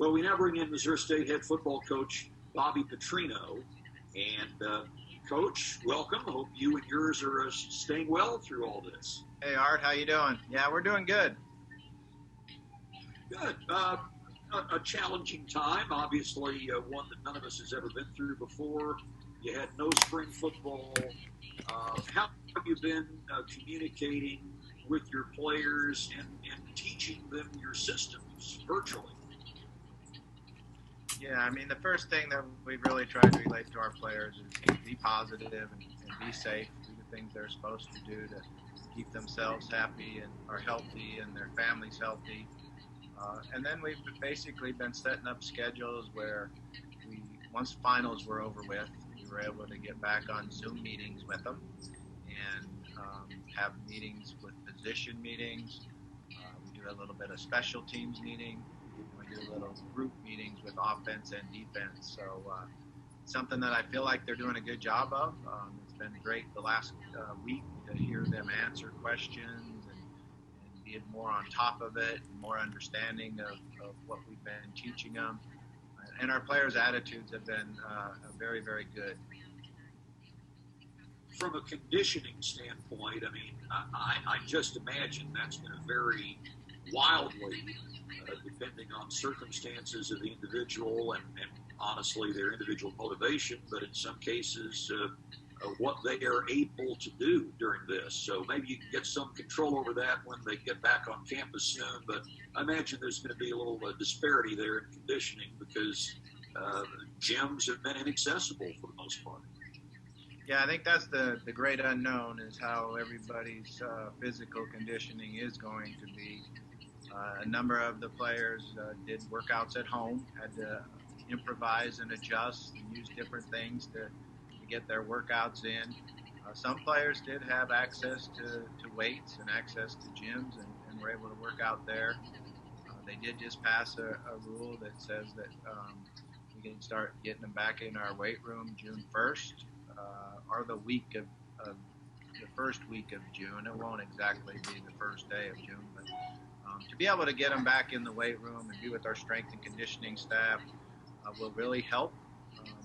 Well, we now bring in Missouri State head football coach Bobby Petrino. And, Coach, welcome. I hope you and yours are staying well through all this. Hey, Art, how you doing? Yeah, we're doing good. Good. A challenging time, obviously one that none of us has ever been through before. You had no spring football. How have you been communicating with your players and teaching them your systems virtually? Yeah, I mean, the first thing that we've really tried to relate to our players is be positive and be safe, do the things they're supposed to do to keep themselves happy and are healthy and their families healthy. And then we've basically been setting up schedules where once finals were over with, we were able to get back on Zoom meetings with them and have meetings with position meetings. We do a little bit of special teams meeting. We do little group meetings with offense and defense. So something that I feel like they're doing a good job of. It's been great the last week to hear them answer questions and be more on top of it, more understanding of what we've been teaching them. And our players' attitudes have been very, very good. From a conditioning standpoint, I mean, I just imagine that's going to vary wildly depending on circumstances of the individual and honestly their individual motivation, but in some cases what they are able to do during this. So maybe you can get some control over that when they get back on campus soon, but I imagine there's going to be a little disparity there in conditioning because gyms have been inaccessible for the most part. Yeah, I think that's the great unknown is how everybody's physical conditioning is going to be. A number of the players did workouts at home, had to improvise and adjust and use different things to get their workouts in. Some players did have access to weights and access to gyms and were able to work out there. They did just pass a rule that says that we can start getting them back in our weight room June 1st or the first week of June. It won't exactly be the first day of June, but to be able to get them back in the weight room and be with our strength and conditioning staff will really help.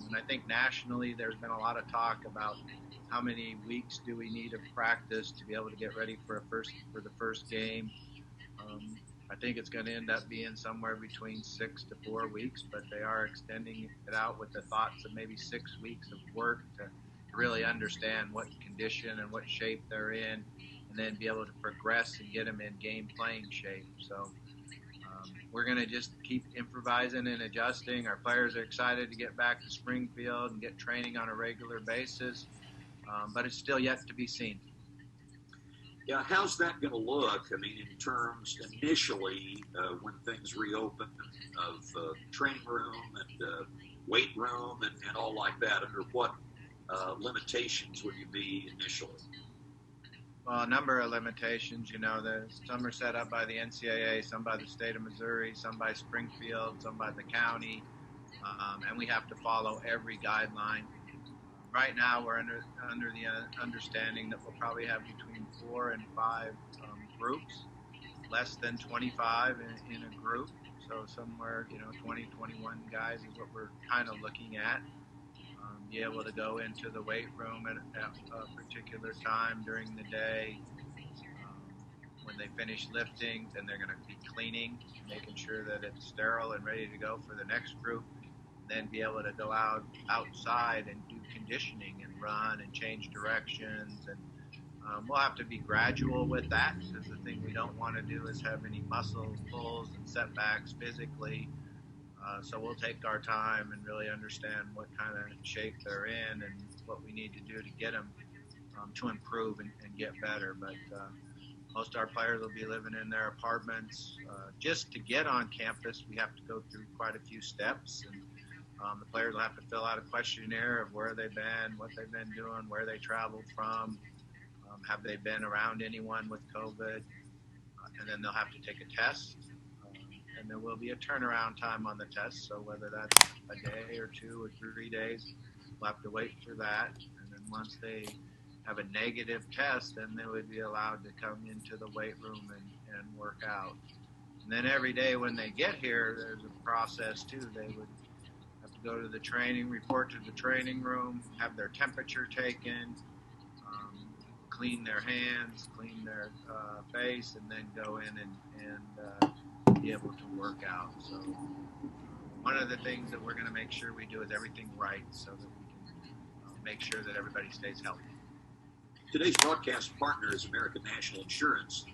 And I think nationally there's been a lot of talk about how many weeks do we need of practice to be able to get ready for the first game. I think it's going to end up being somewhere between 6 to 4 weeks, but they are extending it out with the thoughts of maybe 6 weeks of work to really understand what condition and what shape they're in, and then be able to progress and get them in game playing shape. So we're going to just keep improvising and adjusting. Our players are excited to get back to Springfield and get training on a regular basis, but it's still yet to be seen. Yeah, how's that going to look? I mean, in terms initially when things reopen of training room and weight room and all like that, under what limitations would you be initially? Well, a number of limitations, some are set up by the NCAA, some by the state of Missouri, some by Springfield, some by the county, and we have to follow every guideline. Right now, we're under the understanding that we'll probably have between 4 and 5 groups, less than 25 in a group. So somewhere, 20, 21 guys is what we're kind of looking at. Be able to go into the weight room at a particular time during the day. When they finish lifting, then they're going to be cleaning, making sure that it's sterile and ready to go for the next group. Then be able to go outside and do conditioning and run and change directions. And we'll have to be gradual with that, because the thing we don't want to do is have any muscle pulls and setbacks physically. So we'll take our time and really understand what kind of shape they're in and what we need to do to get them to improve and get better. But most of our players will be living in their apartments. Just to get on campus, we have to go through quite a few steps. And the players will have to fill out a questionnaire of where they've been, what they've been doing, where they traveled from, have they been around anyone with COVID, and then they'll have to take a test. And there will be a turnaround time on the test, so whether that's a day or 2 or 3 days, we'll have to wait for that. And then once they have a negative test, then they would be allowed to come into the weight room and work out. And then every day when they get here, there's a process too. They would have to go to the training, report to the training room, have their temperature taken, clean their hands, clean their face, and then go in and be able to work out. So one of the things that we're going to make sure we do is everything right so that we can make sure that everybody stays healthy. Today's broadcast partner is American National Insurance.